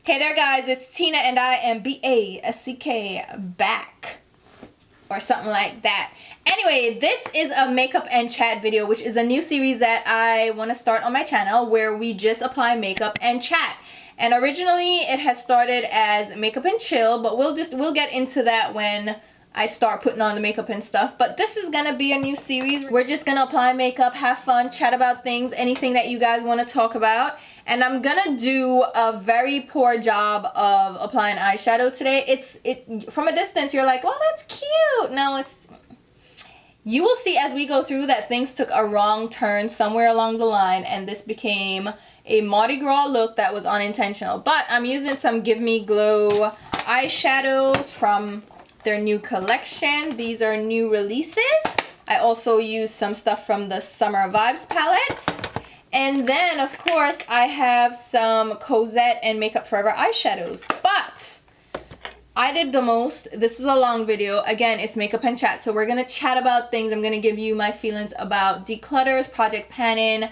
Hey there guys, it's Tina and I am BASCK back. Or something like that. Anyway, this is a makeup and chat video, which is a new series that I want to start on my channel where we just apply makeup and chat. And originally it has started as makeup and chill, but we'll get into that when I start putting on the makeup and stuff. But this is gonna be a new series. We're just gonna apply makeup, have fun, chat about things, anything that you guys want to talk about. And I'm gonna do a very poor job of applying eyeshadow today. It from a distance you're like, oh, that's cute. No, you will see as we go through that things took a wrong turn somewhere along the line, and this became a Mardi Gras look that was unintentional. But I'm using some Give Me Glow eyeshadows from their new collection. These are new releases. I also use some stuff from the Summer Vibes palette. And then, of course, I have some Cosette and Makeup Forever eyeshadows. But I did the most. This is a long video. Again, it's makeup and chat. So we're going to chat about things. I'm going to give you my feelings about Declutters, Project Panning,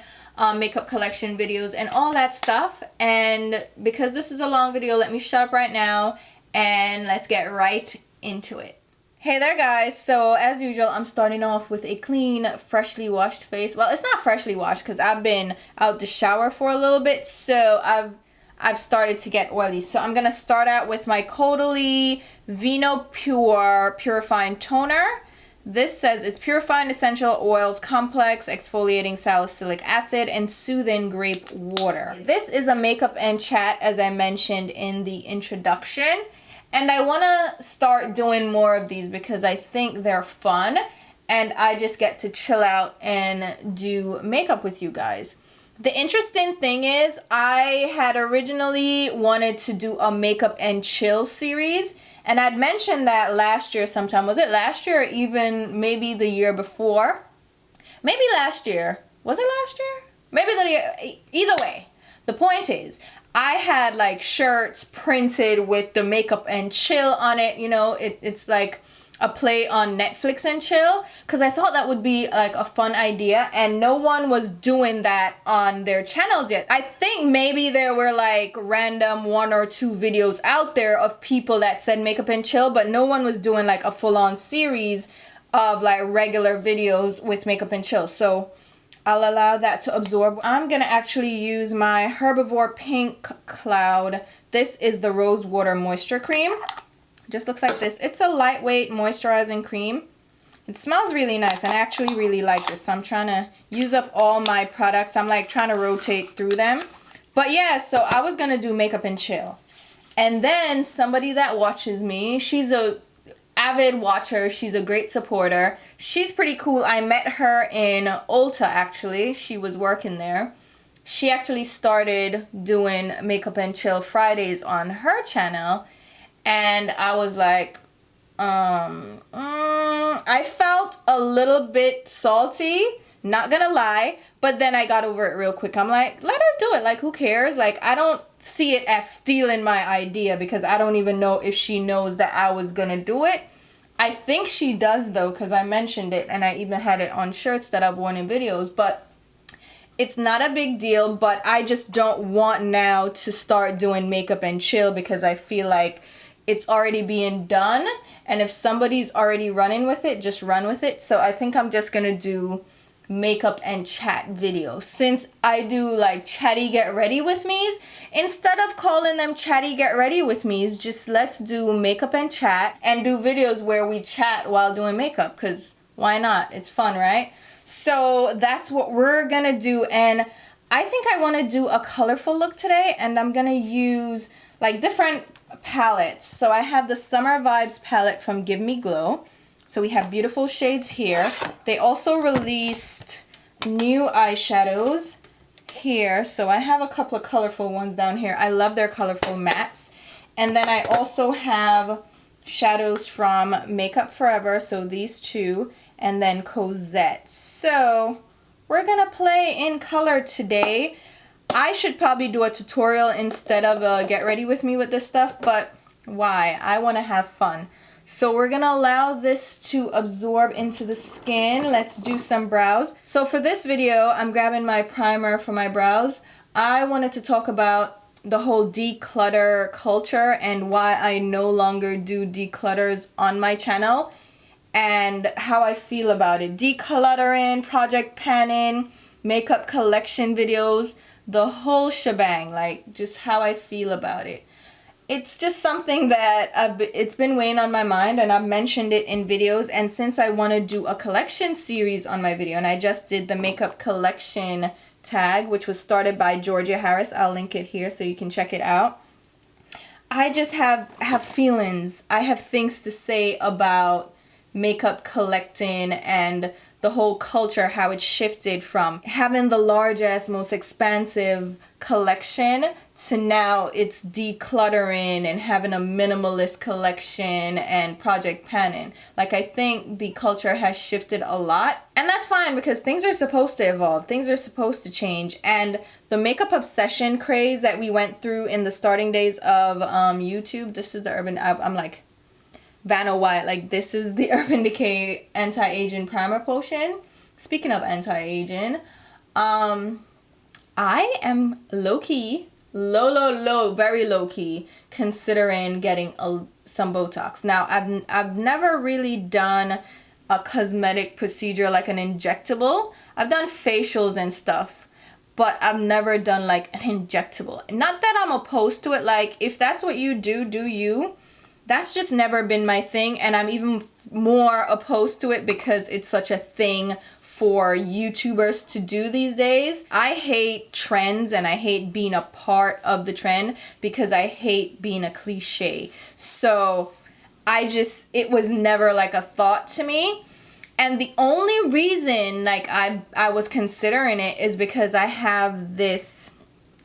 makeup collection videos, and all that stuff. And because this is a long video, let me shut up right now and let's get right into it. Hey there guys, so as usual I'm starting off with a clean, freshly washed face. Well, it's not freshly washed because I've been out the shower for a little bit, so I've started to get oily. So I'm gonna start out with my Caudalie Vino Pure Purifying Toner. This says it's purifying essential oils, complex exfoliating salicylic acid, and soothing grape water. This is a makeup and chat, as I mentioned in the introduction. And I want to start doing more of these because I think they're fun and I just get to chill out and do makeup with you guys. The interesting thing is I had originally wanted to do a makeup and chill series, and I'd mentioned that last year sometime. Was it last year or even maybe the year before? Maybe last year. Was it last year? Maybe the year. Either way, the point is I had like shirts printed with the makeup and chill on it. You know, it's like a play on Netflix and chill, because I thought that would be like a fun idea, and no one was doing that on their channels yet. I think maybe there were like random 1 or 2 videos out there of people that said makeup and chill, but no one was doing like a full-on series of like regular videos with makeup and chill. So I'll allow that to absorb. I'm gonna actually use my Herbivore Pink Cloud. This is the Rose Water Moisture Cream. Just looks like this. It's a lightweight moisturizing cream. It smells really nice, and I actually really like this. So I'm trying to use up all my products. I'm like trying to rotate through them. But yeah, so I was gonna do makeup and chill. And then somebody that watches me, she's a avid watcher, she's a great supporter, she's pretty cool. I met her in Ulta actually. She was working there. She actually started doing makeup and chill Fridays on her channel, and I was like I felt a little bit salty, not gonna lie, but then I got over it real quick. I'm like, let her do it, like who cares? Like I don't see it as stealing my idea, because I don't even know if she knows that I was gonna do it. I think she does though, because I mentioned it and I even had it on shirts that I've worn in videos. But it's not a big deal, but I just don't want now to start doing makeup and chill because I feel like it's already being done, and if somebody's already running with it, just run with it. So I think I'm just gonna do makeup and chat videos. Since I do like chatty get ready with me's, instead of calling them chatty get ready with me's, just let's do makeup and chat and do videos where we chat while doing makeup, because why not? It's fun, right? So that's what we're gonna do, and I think I want to do a colorful look today, and I'm gonna use like different palettes. So I have the Summer Vibes palette from Give Me Glow. So we have beautiful shades here. They also released new eyeshadows here. So I have a couple of colorful ones down here. I love their colorful mattes. And then I also have shadows from Makeup Forever. So these two. And then Cosette. So we're going to play in color today. I should probably do a tutorial instead of a get ready with me with this stuff. But why? I want to have fun. So we're going to allow this to absorb into the skin. Let's do some brows. So for this video, I'm grabbing my primer for my brows. I wanted to talk about the whole declutter culture and why I no longer do declutters on my channel and how I feel about it. Decluttering, project panning, makeup collection videos, the whole shebang, like just how I feel about it. It's just something that it's been weighing on my mind, and I've mentioned it in videos. And since I want to do a collection series on my video, and I just did the makeup collection tag, which was started by Georgia Harris. I'll link it here so you can check it out. I just have feelings. I have things to say about makeup collecting and the whole culture, how it shifted from having the largest, most expansive collection to now it's decluttering and having a minimalist collection and project panning. Like, I think the culture has shifted a lot, and that's fine because things are supposed to evolve. Things are supposed to change. And the makeup obsession craze that we went through in the starting days of YouTube, this is the Urban, I'm like Vanna White, like this is the Urban Decay anti-aging primer potion. Speaking of anti-aging, I am low-key, very low-key considering getting some Botox. Now, I've never really done a cosmetic procedure like an injectable. I've done facials and stuff, but I've never done like an injectable. Not that I'm opposed to it. Like, if that's what you do you. That's just never been my thing, and I'm even more opposed to it because it's such a thing for YouTubers to do these days. I hate trends and I hate being a part of the trend because I hate being a cliche. So it was never like a thought to me. And the only reason like I was considering it is because I have this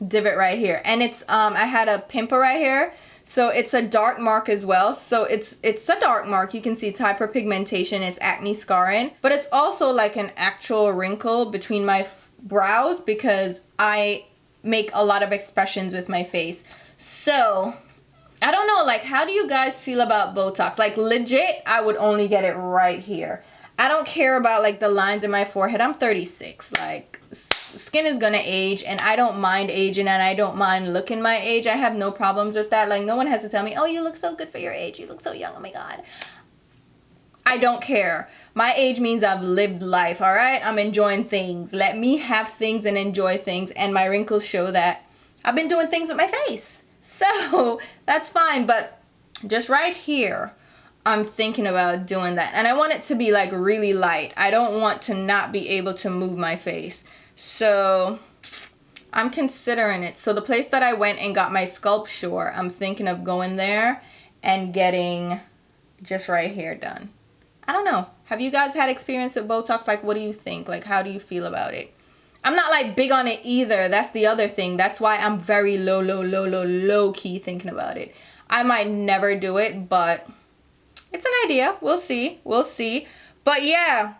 divot right here, and it's I had a pimple right here. So it's a dark mark as well. So it's a dark mark. You can see it's hyperpigmentation, it's acne scarring, but it's also like an actual wrinkle between my brows because I make a lot of expressions with my face. So I don't know, like, how do you guys feel about Botox? Like, legit, I would only get it right here. I don't care about like the lines in my forehead. I'm 36. Like, skin is gonna age, and I don't mind aging, and I don't mind looking my age. I have no problems with that. Like, no one has to tell me, oh, you look so good for your age, you look so young, oh my god. I don't care. My age means I've lived life, all right? I'm enjoying things. Let me have things and enjoy things, and my wrinkles show that I've been doing things with my face. So that's fine, but just right here, I'm thinking about doing that. And I want it to be like really light. I don't want to not be able to move my face. So I'm considering it. So the place that I went and got my sculpture, I'm thinking of going there and getting just right here done. I don't know. Have you guys had experience with Botox? Like, what do you think? Like, how do you feel about it? I'm not like big on it either. That's the other thing. That's why I'm very low key thinking about it. I might never do it, but it's an idea. We'll see. We'll see. But yeah,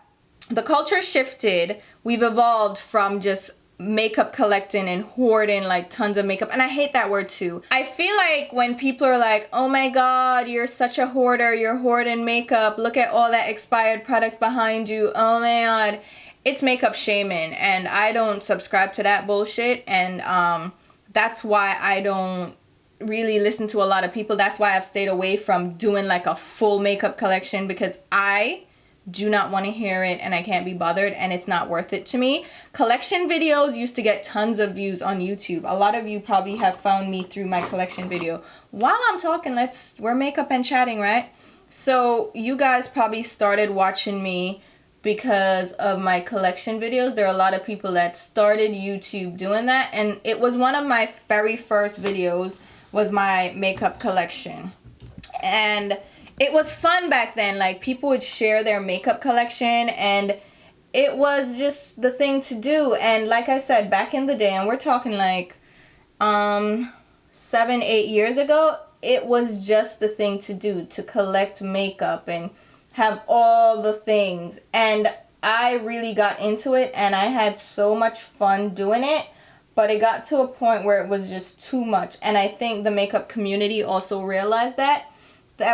the culture shifted. We've evolved from just makeup collecting and hoarding like tons of makeup. And I hate that word too. I feel like when people are like, oh my god, you're such a hoarder, you're hoarding makeup, look at all that expired product behind you, oh my god, it's makeup shaming. And I don't subscribe to that bullshit. And that's why I don't really listen to a lot of people. That's why I've stayed away from doing like a full makeup collection, because I do not want to hear it and I can't be bothered, and it's not worth it to me. Collection videos used to get tons of views on YouTube. A lot of you probably have found me through my collection video. While I'm talking, we're makeup and chatting, right? So you guys probably started watching me because of my collection videos. There are a lot of people that started YouTube doing that, and it was one of my very first videos was my makeup collection. And it was fun back then. Like, people would share their makeup collection, and it was just the thing to do. And like I said, back in the day, and we're talking like 7-8 years ago, it was just the thing to do, to collect makeup and have all the things. And I really got into it, and I had so much fun doing it. But it got to a point where it was just too much. And I think the makeup community also realized that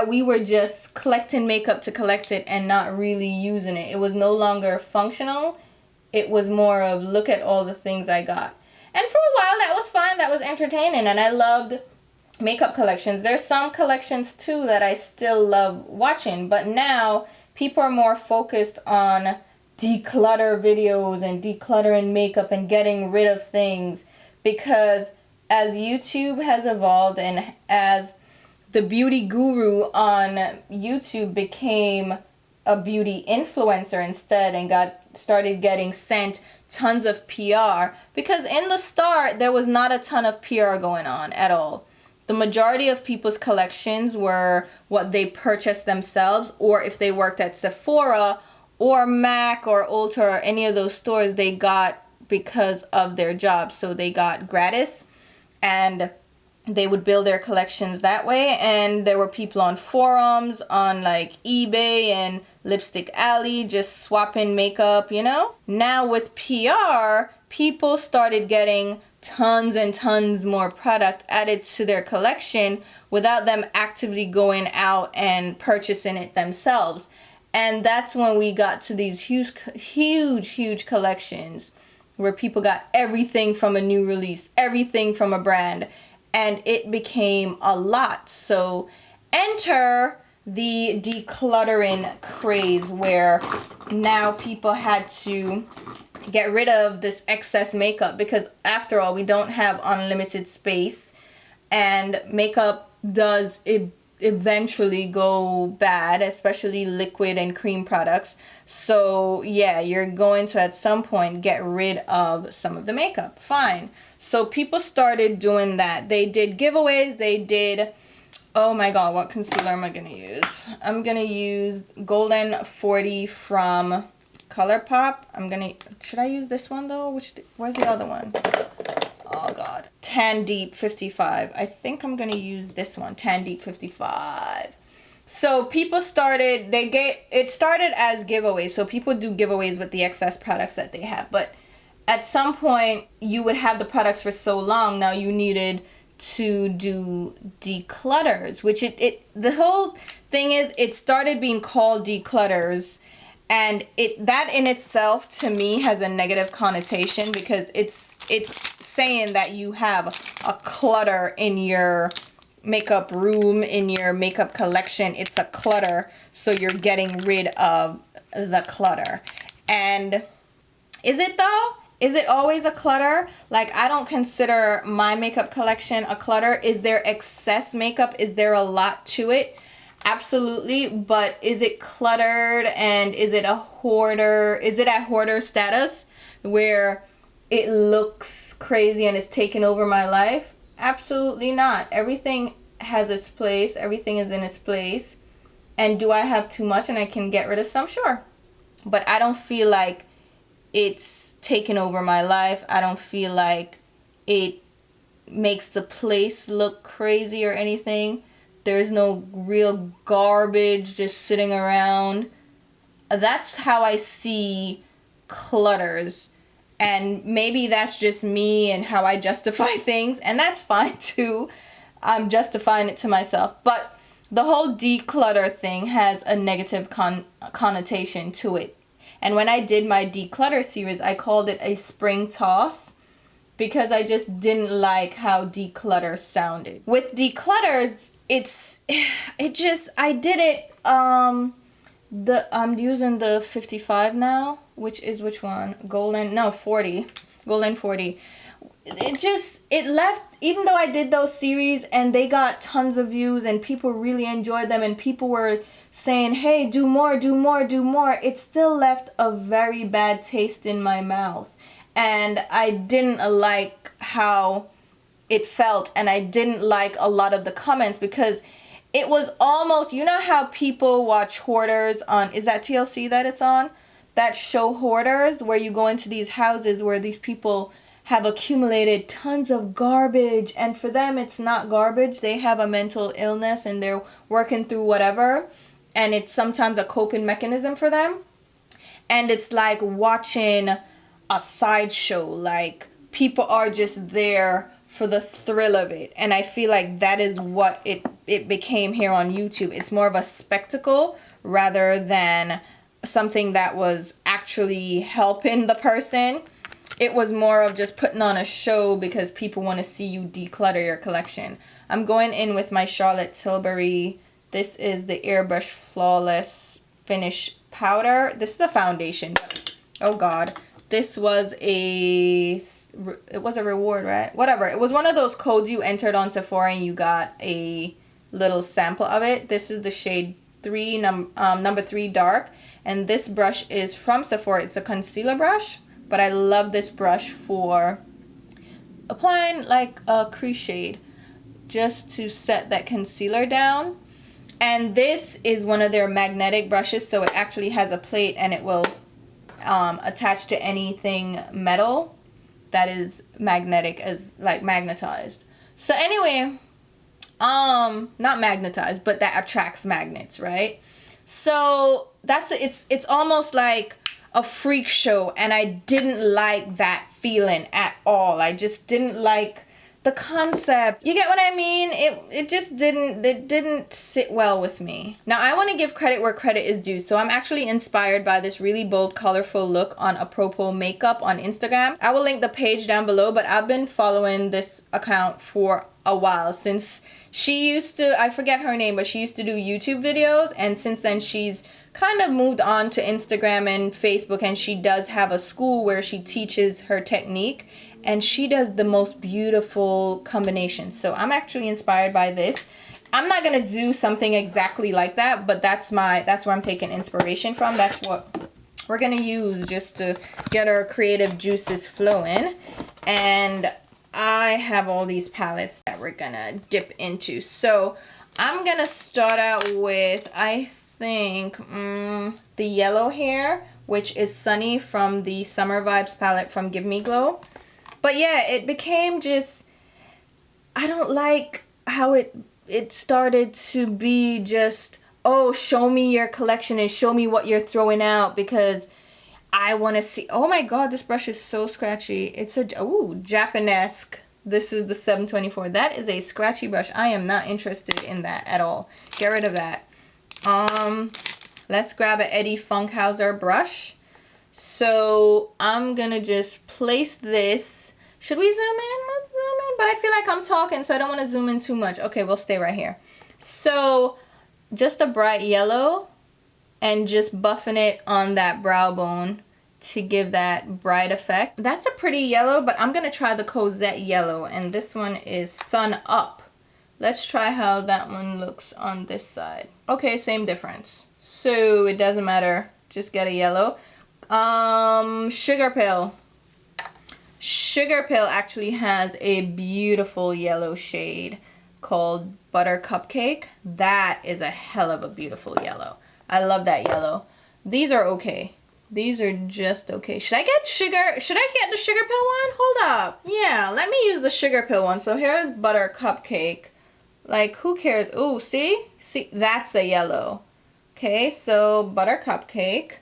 we were just collecting makeup to collect it and not really using it. It was no longer functional. It was more of, look at all the things I got. And for a while that was fine, that was entertaining, and I loved makeup collections. There's some collections too that I still love watching, but now people are more focused on declutter videos and decluttering makeup and getting rid of things, because as YouTube has evolved and as the beauty guru on YouTube became a beauty influencer instead and started getting sent tons of PR, because in the start there was not a ton of PR going on at all. The majority of people's collections were what they purchased themselves, or if they worked at Sephora or MAC or Ulta or any of those stores, they got because of their job. So they got gratis and they would build their collections that way. And there were people on forums, on like eBay and Lipstick Alley, just swapping makeup, you know. Now with PR, people started getting tons and tons more product added to their collection without them actively going out and purchasing it themselves. And that's when we got to these huge collections where people got everything from a new release, everything from a brand, and it became a lot. So enter the decluttering craze, where now people had to get rid of this excess makeup, because after all, we don't have unlimited space, and makeup does eventually go bad, especially liquid and cream products. So yeah, you're going to at some point get rid of some of the makeup. Fine. So people started doing that. They did giveaways. They did, oh my god, what concealer am I gonna use? I'm gonna use Golden 40 from ColourPop. Should I use this one though? Where's the other one? Oh god. Tan Deep 55. I think I'm gonna use this one, Tan Deep 55. So people started, it started as giveaways. So people do giveaways with the excess products that they have. But at some point, you would have the products for so long, now you needed to do declutters, which the whole thing is, it started being called declutters. And that in itself, to me, has a negative connotation, because it's saying that you have a clutter in your makeup room, in your makeup collection. It's a clutter, so you're getting rid of the clutter. And is it though? Is it always a clutter? Like, I don't consider my makeup collection a clutter. Is there excess makeup? Is there a lot to it? Absolutely, but is it cluttered, and is it a hoarder? Is it at hoarder status where it looks crazy and it's taken over my life? Absolutely not. Everything has its place. Everything is in its place. And do I have too much and I can get rid of some? Sure. But I don't feel like it's taken over my life. I don't feel like it makes the place look crazy or anything. There's no real garbage just sitting around. That's how I see clutters. And maybe that's just me and how I justify things. And that's fine too. I'm justifying it to myself. But the whole declutter thing has a negative connotation to it. And when I did my declutter series, I called it a spring toss, because I just didn't like how declutter sounded. With declutters, I did it, I'm using the 55 now, which is which one? 40. Golden 40. It left, even though I did those series and they got tons of views and people really enjoyed them and people were saying, hey, do more, it still left a very bad taste in my mouth. And I didn't like how it felt, and I didn't like a lot of the comments, because it was almost, you know how people watch Hoarders on, is that TLC that it's on? That show Hoarders, where you go into these houses where these people have accumulated tons of garbage, and for them it's not garbage. They have a mental illness and they're working through whatever, and it's sometimes a coping mechanism for them. And it's like watching a sideshow. Like, people are just there for the thrill of it. And I feel like that is what it became here on YouTube. It's more of a spectacle rather than something that was actually helping the person. it was more of just putting on a show because people want to see you declutter your collection. I'm going in with my Charlotte Tilbury. This is the Airbrush Flawless Finish Powder. This is a foundation. Oh God. This was it was a reward, right? Whatever. It was one of those codes you entered on Sephora and you got a little sample of it. This is the shade 3, number 3 dark. And this brush is from Sephora. It's a concealer brush. But I love this brush for applying like a crease shade just to set that concealer down. And this is one of their magnetic brushes, so it actually has a plate and it will attach to anything metal that is magnetic, as like magnetized. So anyway, not magnetized, but that attracts magnets, right? So it's almost like a freak show, and I didn't like that feeling at all. I just didn't like the concept. You get what I mean? It just didn't sit well with me. Now I want to give credit where credit is due. So I'm actually inspired by this really bold, colorful look on ApropoMakeup on Instagram. I will link the page down below, but I've been following this account for a while, since she used to, I forget her name, but she used to do YouTube videos, and since then she's kind of moved on to Instagram and Facebook, and she does have a school where she teaches her technique, and she does the most beautiful combinations. So I'm actually inspired by this. I'm not gonna do something exactly like that, but that's where I'm taking inspiration from. That's what we're gonna use just to get our creative juices flowing. And I have all these palettes that we're gonna dip into. So I'm gonna start out with, I think, the yellow hair, which is Sunny from the Summer Vibes palette from Give Me Glow. But yeah, it became just, I don't like how it started to be just, oh, show me your collection and show me what you're throwing out because I want to see. Oh my God, this brush is so scratchy. It's a, ooh, Japanesque. This is the 724. That is a scratchy brush. I am not interested in that at all. Get rid of that. Let's grab an Eddie Funkhauser brush. So I'm gonna just place this. Should we zoom in? Let's zoom in. But I feel like I'm talking, so I don't want to zoom in too much. Okay, we'll stay right here. So just a bright yellow and just buffing it on that brow bone to give that bright effect. That's a pretty yellow, but I'm gonna try the Cosette yellow, and this one is Sun Up. Let's try how that one looks on this side. Okay, same difference. So it doesn't matter, just get a yellow. Sugarpill. Sugarpill actually has a beautiful yellow shade called Butter Cupcake. That is a hell of a beautiful yellow. I love that yellow. These are okay. These are just okay. Should I get the Sugarpill one? Hold up. Yeah, let me use the Sugarpill one. So here's Butter Cupcake. Like, who cares? Ooh, see? See, that's a yellow. Okay, so Butter Cupcake.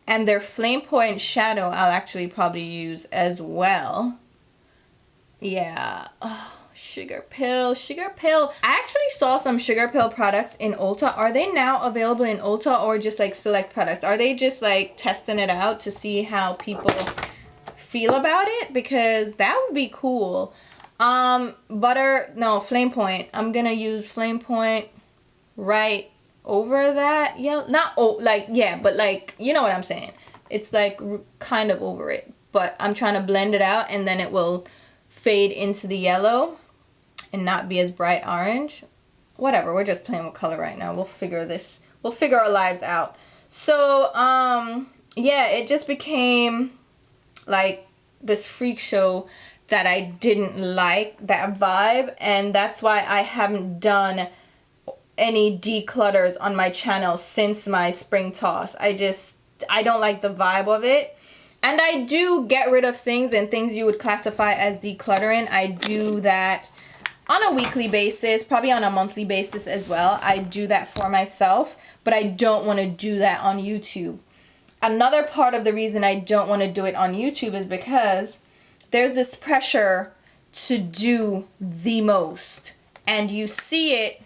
And their Flame Point shadow I'll actually probably use as well. Yeah. Oh, Sugarpill. Sugarpill. I actually saw some Sugarpill products in Ulta. Are they now available in Ulta or just like select products? Are they just like testing it out to see how people feel about it? Because that would be cool. Flame Point. I'm gonna use Flame Point right over that. Yeah, not but like, you know what I'm saying. It's like kind of over it, but I'm trying to blend it out, and then it will fade into the yellow and not be as bright orange. Whatever, we're just playing with color right now. We'll figure our lives out. So yeah, it just became like this freak show that I didn't like, that vibe, and that's why I haven't done any declutters on my channel since my spring toss. I don't like the vibe of it. And I do get rid of things, and things you would classify as decluttering. I do that on a weekly basis, probably on a monthly basis as well. I do that for myself, but I don't want to do that on YouTube. Another part of the reason I don't want to do it on YouTube is because there's this pressure to do the most. And you see it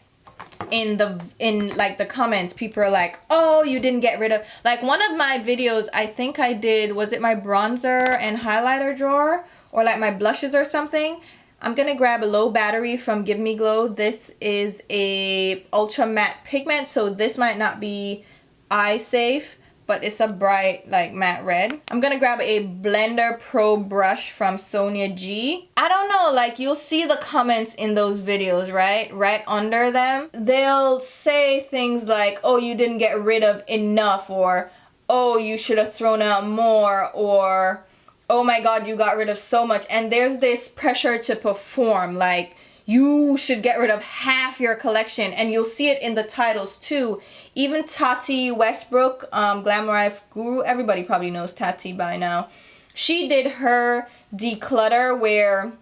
in like the comments, people are like, oh, you didn't get rid of, like one of my videos, I think I did, was it my bronzer and highlighter drawer, or like my blushes or something? I'm gonna grab a low battery from Give Me Glow. This is a ultra matte pigment, so this might not be eye safe, but it's a bright like matte red. I'm gonna grab a Blender Pro brush from Sonia G. I don't know, like you'll see the comments in those videos, right? Right under them. They'll say things like, oh, you didn't get rid of enough, or oh, you should have thrown out more, or oh my god, you got rid of so much. And there's this pressure to perform, like you should get rid of half your collection, and you'll see it in the titles too. Even Tati Westbrook, Glamour Life Guru, everybody probably knows Tati by now. She did her declutter where,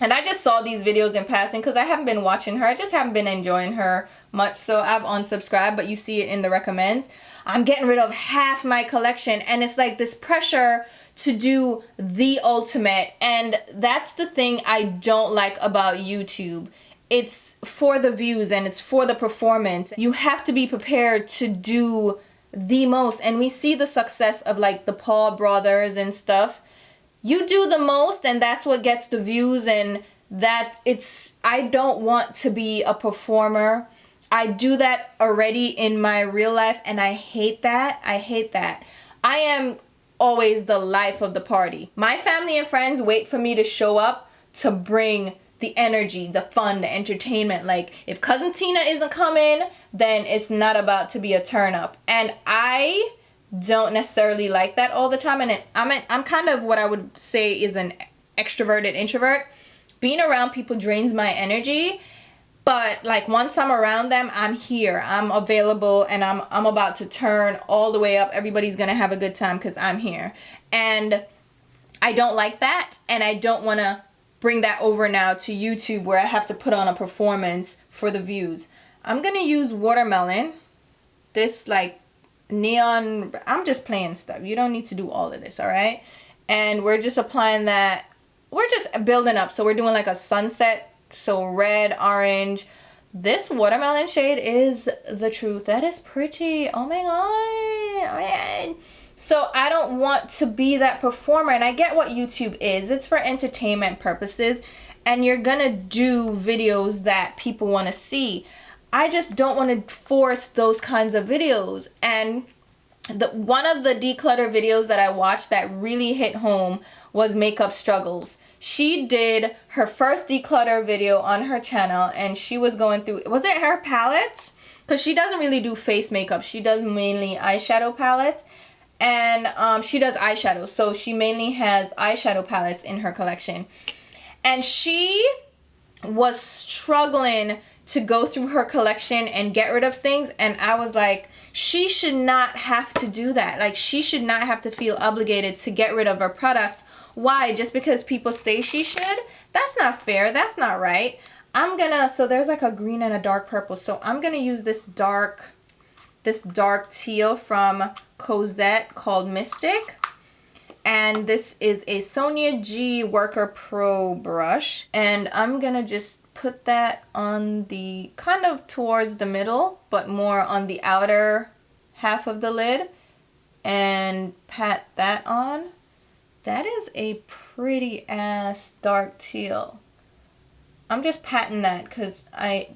and I just saw these videos in passing because I haven't been watching her. I just haven't been enjoying her much, so I've unsubscribed, but you see it in the recommends. I'm getting rid of half my collection, and it's like this pressure to do the ultimate, and that's the thing I don't like about YouTube. It's for the views and it's for the performance. You have to be prepared to do the most, and we see the success of like the Paul brothers and stuff. You do the most, and that's what gets the views, and I don't want to be a performer. I do that already in my real life, and I hate that. I hate that. I am always the life of the party. My family and friends wait for me to show up to bring the energy, the fun, the entertainment. Like if Cousin Tina isn't coming, then it's not about to be a turn up. And I don't necessarily like that all the time. And I'm kind of what I would say is an extroverted introvert. Being around people drains my energy. But like once I'm around them, I'm here, I'm available, and I'm about to turn all the way up. Everybody's gonna have a good time because I'm here. And I don't like that, and I don't want to bring that over now to YouTube where I have to put on a performance for the views. I'm gonna use Watermelon. This like neon, I'm just playing stuff. You don't need to do all of this, all right? And we're just applying that. We're just building up. So we're doing like a sunset. So red, orange. This watermelon shade is the truth. That is pretty. Oh my god. Oh my god. So I don't want to be that performer, and I get what YouTube is. It's for entertainment purposes, and you're gonna do videos that people want to see. I just don't want to force those kinds of videos. And one of the declutter videos that I watched that really hit home was Makeup Struggles. She did her first declutter video on her channel, and she was going through, was it her palettes? Because she doesn't really do face makeup. She does mainly eyeshadow palettes, and she does eyeshadow. So she mainly has eyeshadow palettes in her collection. And she was struggling to go through her collection and get rid of things, and I was like, she should not have to do that. Like, she should not have to feel obligated to get rid of her products. Why? Just because people say she should? That's not fair. That's not right. So there's like a green and a dark purple. So I'm gonna use this dark teal from Cosette called Mystic. And this is a Sonia G Worker Pro brush. And I'm gonna just put that on the, kind of towards the middle, but more on the outer half of the lid, and pat that on. That is a pretty ass dark teal. I'm just patting that because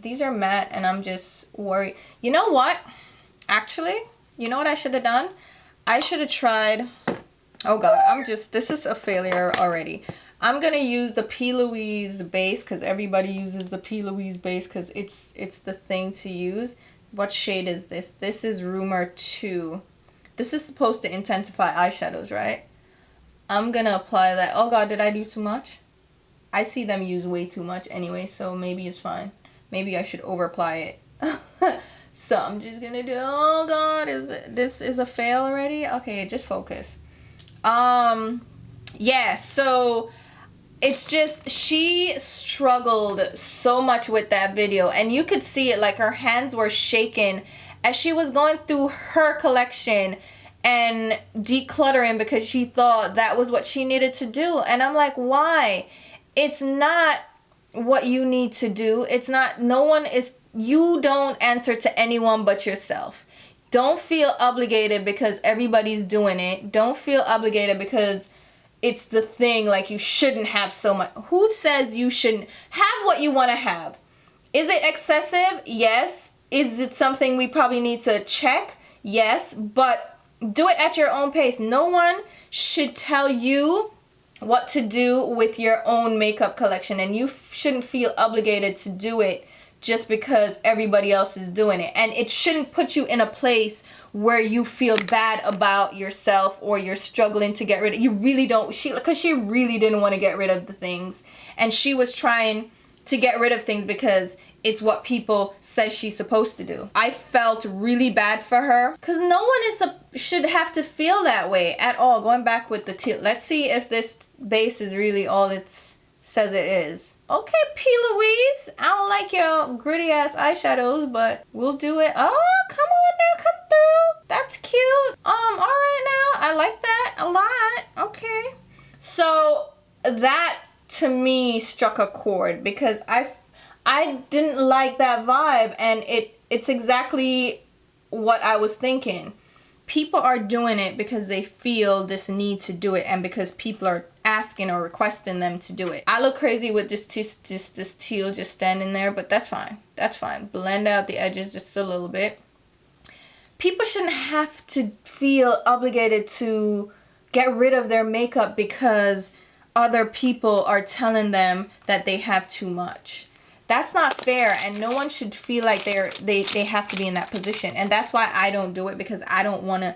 these are matte, and I'm just worried. You know what? Actually, you know what I should have done? I should have tried, oh god, this is a failure already. I'm gonna use the P.Louise base because everybody uses the P.Louise base because it's the thing to use. What shade is this? This is Rumour 2. This is supposed to intensify eyeshadows, right? I'm gonna apply that. Oh god, did I do too much? I see them use way too much anyway, so maybe it's fine. Maybe I should over apply it. So I'm just gonna do, oh god, this is a fail already? Okay, just focus. Yeah, so it's just, she struggled so much with that video, and you could see it, like her hands were shaking as she was going through her collection and decluttering because she thought that was what she needed to do. And I'm like, why? It's not what you need to do. It's not, no one is you don't answer to anyone but yourself. Don't feel obligated because everybody's doing it. Don't feel obligated because it's the thing, like you shouldn't have so much. Who says you shouldn't? Have what you want to have. Is it excessive? Yes. Is it something we probably need to check? Yes. But do it at your own pace. No one should tell you what to do with your own makeup collection, and you shouldn't feel obligated to do it just because everybody else is doing it. And it shouldn't put you in a place where you feel bad about yourself or you're struggling to get rid of. You really don't. Because she really didn't want to get rid of the things, and she was trying to get rid of things because it's what people say she's supposed to do. I felt really bad for her because no one should have to feel that way at all. Going back with the teal. Let's see if this base is really all it says it is. Okay, P.Louise, I don't like your gritty ass eyeshadows, but we'll do it. Oh, come on now, come through. That's cute. All right now, I like that a lot. Okay. So that to me struck a chord because I didn't like that vibe, and it's exactly what I was thinking. People are doing it because they feel this need to do it, and because people are asking or requesting them to do it. I look crazy with this teal just standing there, but that's fine. That's fine. Blend out the edges just a little bit. People shouldn't have to feel obligated to get rid of their makeup because other people are telling them that they have too much. That's not fair, and no one should feel like they have to be in that position. And that's why I don't do it, because I don't want to.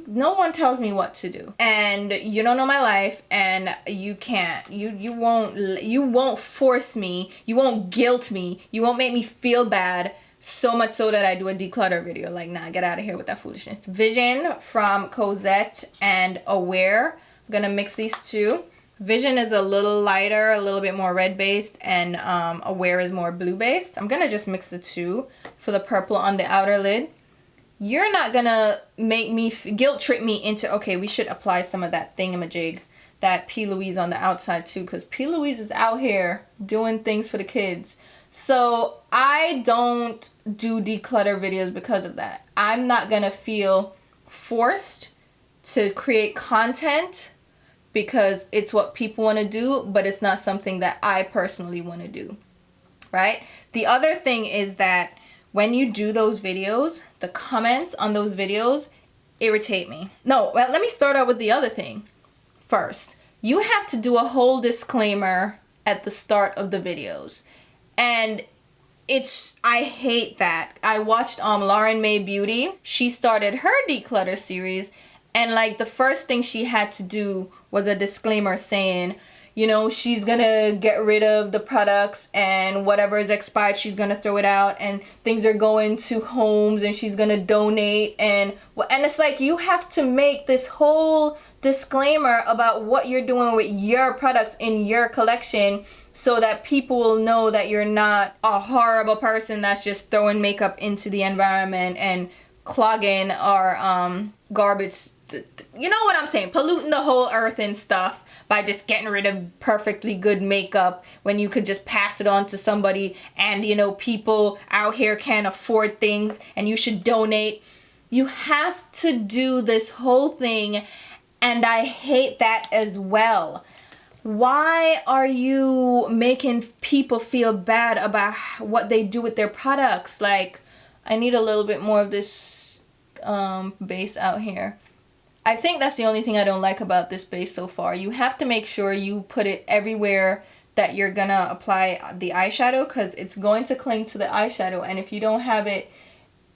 No one tells me what to do, and you don't know my life, and you can't. You won't force me. You won't guilt me. You won't make me feel bad. So much so that I do a declutter video. Like, nah, get out of here with that foolishness. Vision from Cosette and Aware. I'm gonna mix these two. Vision is a little lighter, a little bit more red based, and Aware is more blue based. I'm gonna just mix the two for the purple on the outer lid. You're not gonna make me guilt trip me into, okay, we should apply some of that thingamajig, that P.Louise on the outside too, because P.Louise is out here doing things for the kids. So I don't do declutter videos because of that. I'm not gonna feel forced to create content because it's what people want to do, but it's not something that I personally want to do, right? The other thing is that when you do those videos, the comments on those videos irritate me. No, well, let me start out with the other thing first. You have to do a whole disclaimer at the start of the videos. And I hate that. I watched Lauren May Beauty. She started her declutter series, and like the first thing she had to do was a disclaimer saying, you know, she's gonna get rid of the products, and whatever is expired, she's gonna throw it out, and things are going to homes, and she's gonna donate, and it's like you have to make this whole disclaimer about what you're doing with your products in your collection, so that people will know that you're not a horrible person that's just throwing makeup into the environment and clogging our garbage. You know what I'm saying? Polluting the whole earth and stuff by just getting rid of perfectly good makeup when you could just pass it on to somebody, and you know, people out here can't afford things and you should donate. You have to do this whole thing, and I hate that as well. Why are you making people feel bad about what they do with their products? Like, I need a little bit more of this base out here. I think that's the only thing I don't like about this base so far. You have to make sure you put it everywhere that you're gonna apply the eyeshadow, because it's going to cling to the eyeshadow, and if you don't have it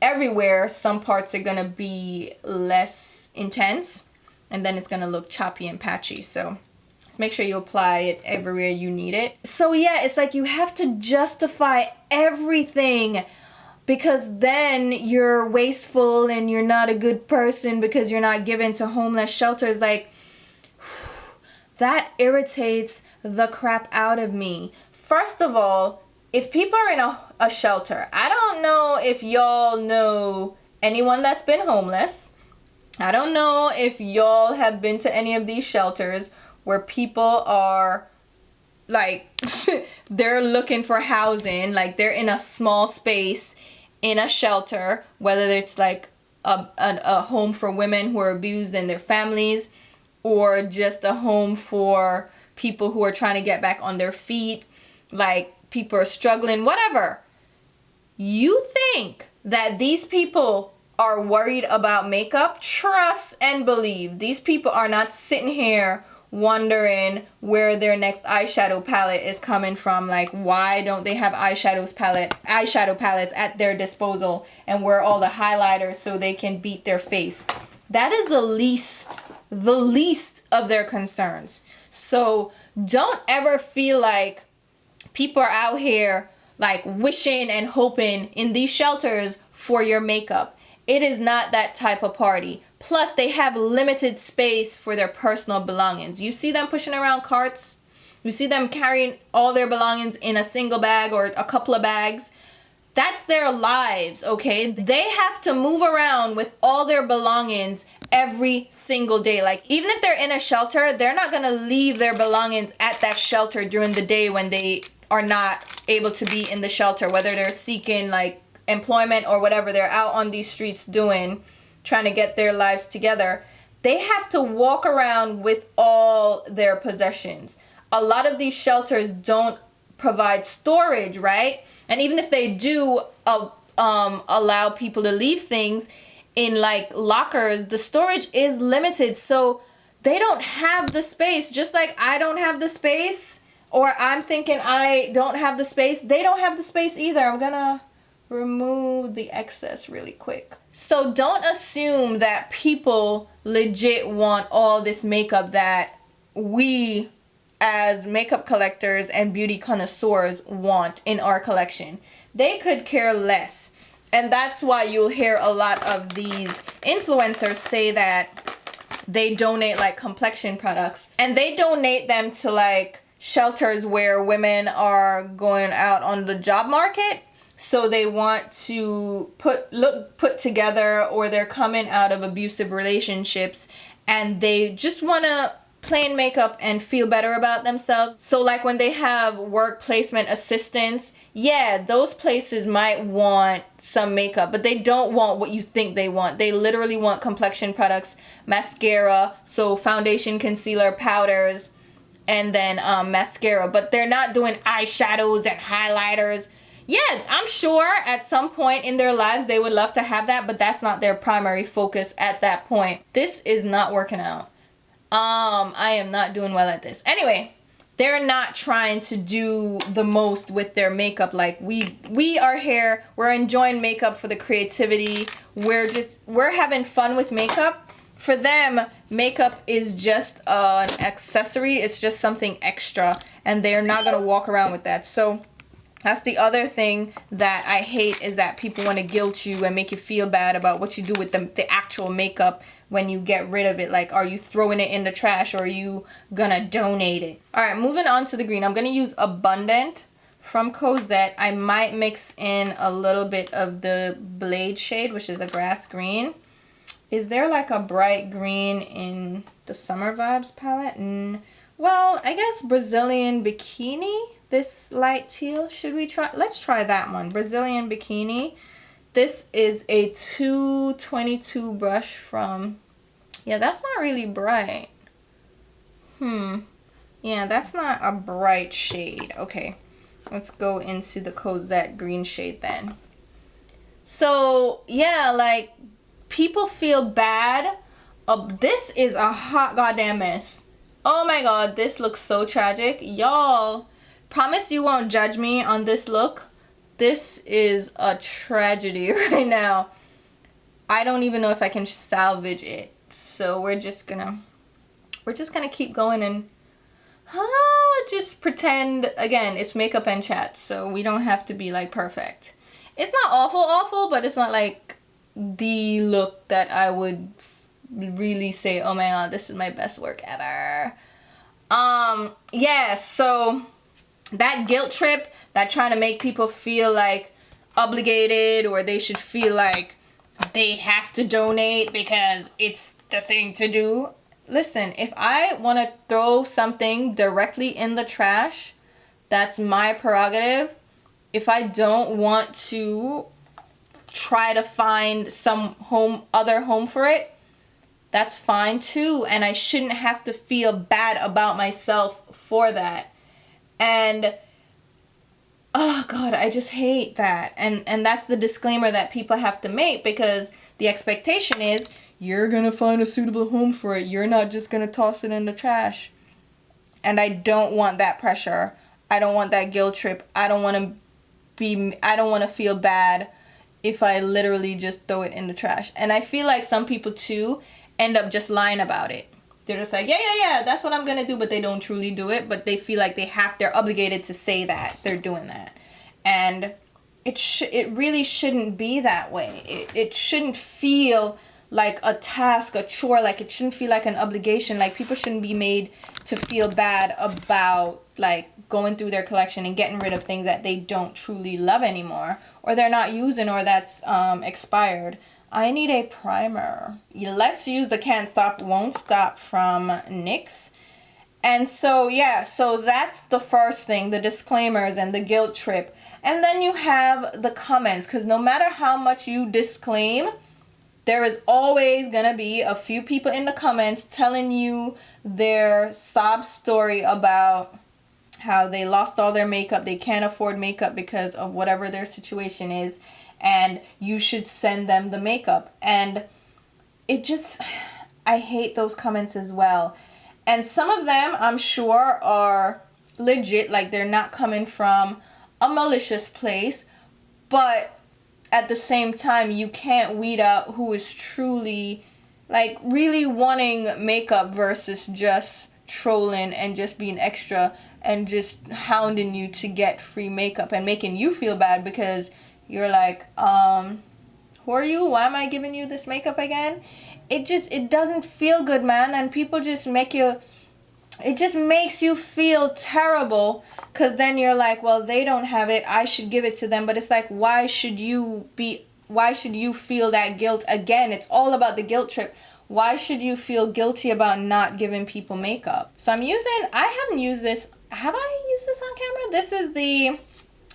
everywhere, some parts are gonna be less intense, and then it's gonna look choppy and patchy. So just make sure you apply it everywhere you need it. So yeah, it's like you have to justify everything, because then you're wasteful and you're not a good person because you're not giving to homeless shelters. Like, that irritates the crap out of me. First of all, if people are in a shelter, I don't know if y'all know anyone that's been homeless. I don't know if y'all have been to any of these shelters where people are like they're looking for housing, like they're in a small space in a shelter, whether it's like a home for women who are abused and their families, or just a home for people who are trying to get back on their feet, like people are struggling, whatever. You think that these people are worried about makeup? Trust and believe. These people are not sitting here wondering where their next eyeshadow palette is coming from. Like, why don't they have eyeshadow palettes at their disposal, and where all the highlighters so they can beat their face? That is the least of their concerns. So don't ever feel like people are out here like wishing and hoping in these shelters for your makeup. It is not that type of party. Plus, they have limited space for their personal belongings. You see them pushing around carts. You see them carrying all their belongings in a single bag or a couple of bags. That's their lives, okay? They have to move around with all their belongings every single day. Like, even if they're in a shelter, they're not gonna leave their belongings at that shelter during the day when they are not able to be in the shelter, whether they're seeking like employment or whatever they're out on these streets doing, trying to get their lives together. They have to walk around with all their possessions. A lot of these shelters don't provide storage, right? And even if they do allow people to leave things in like lockers, the storage is limited. So they don't have the space. Just like I don't have the space, or I'm thinking I don't have the space, they don't have the space either. I'm gonna remove the excess really quick. So don't assume that people legit want all this makeup that we as makeup collectors and beauty connoisseurs want in our collection. They could care less. And that's why you'll hear a lot of these influencers say that they donate like complexion products, and they donate them to like shelters where women are going out on the job market. So they want to put together, or they're coming out of abusive relationships and they just want to plain makeup and feel better about themselves. So like when they have work placement assistants, yeah, those places might want some makeup, but they don't want what you think they want. They literally want complexion products, mascara, so foundation, concealer, powders, and then mascara. But they're not doing eyeshadows and highlighters. Yeah, I'm sure at some point in their lives they would love to have that, but that's not their primary focus at that point. This is not working out. I am not doing well at this. Anyway, they're not trying to do the most with their makeup. Like we are here, we're enjoying makeup for the creativity. We're having fun with makeup. For them, makeup is just an accessory. It's just something extra, and they're not gonna walk around with that. So that's the other thing that I hate, is that people want to guilt you and make you feel bad about what you do with the actual makeup when you get rid of it. Like, are you throwing it in the trash, or are you gonna donate it? All right, moving on to the green. I'm gonna use Abundant from Cosette. I might mix in a little bit of the Blade shade, which is a grass green. Is there like a bright green in the Summer Vibes palette? Well, I guess Brazilian Bikini. This light teal, should we try? Let's try that one, Brazilian Bikini. This is a 222 brush from, yeah, that's not really bright. Yeah, that's not a bright shade. Okay, let's go into the Cosette green shade then. So, yeah, like, people feel bad. This is a hot goddamn mess. Oh my god, this looks so tragic. Y'all, promise you won't judge me on this look. This is a tragedy right now. I don't even know if I can salvage it. So we're just gonna keep going and just pretend, again, it's makeup and chat, so we don't have to be like perfect. It's not awful, but it's not like the look that I would really say, oh my god, this is my best work ever. Yeah, so that guilt trip, that trying to make people feel like obligated, or they should feel like they have to donate because it's the thing to do. Listen, if I want to throw something directly in the trash, That's my prerogative. If I don't want to try to find some other home for it, that's fine too. And I shouldn't have to feel bad about myself for that. And oh God, I just hate that. And that's the disclaimer that people have to make, because the expectation is you're gonna find a suitable home for it. You're not just gonna toss it in the trash. And I don't want that pressure. I don't want that guilt trip. I don't want to feel bad if I literally just throw it in the trash. And I feel like some people too end up just lying about it. They're just like, yeah, that's what I'm gonna do, but they don't truly do it, but they feel like they're obligated to say that they're doing that. And it really shouldn't be that way. It shouldn't feel like a task, a chore, like it shouldn't feel like an obligation. Like, people shouldn't be made to feel bad about like going through their collection and getting rid of things that they don't truly love anymore, or they're not using, or that's expired. I need a primer. Let's use the Can't Stop Won't Stop from NYX. And so yeah, so that's the first thing, the disclaimers and the guilt trip. And then you have the comments, because no matter how much you disclaim, there is always gonna be a few people in the comments telling you their sob story about how they lost all their makeup, they can't afford makeup because of whatever their situation is, and you should send them the makeup. And it just, I hate those comments as well. And some of them, I'm sure, are legit, like they're not coming from a malicious place, but at the same time, you can't weed out who is truly like really wanting makeup versus just trolling and just being extra and just hounding you to get free makeup and making you feel bad because you're like, who are you? Why am I giving you this makeup again? It doesn't feel good, man. And people just it just makes you feel terrible, because then you're like, well, they don't have it, I should give it to them. But it's like, why should you feel that guilt again? It's all about the guilt trip. Why should you feel guilty about not giving people makeup? So I haven't used this. Have I used this on camera? This is the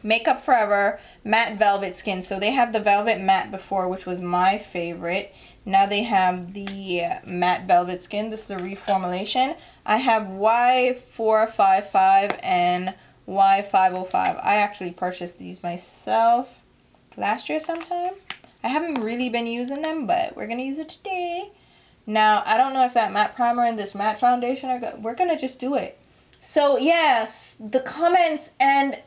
Makeup Forever Matte Velvet Skin. So they have the Velvet Matte before, which was my favorite. Now they have the Matte Velvet Skin. This is a reformulation. I have Y455 and Y505. I actually purchased these myself last year sometime. I haven't really been using them, but we're going to use it today. Now, I don't know if that matte primer and this matte foundation are good. We're going to just do it. So, yes, the comments and,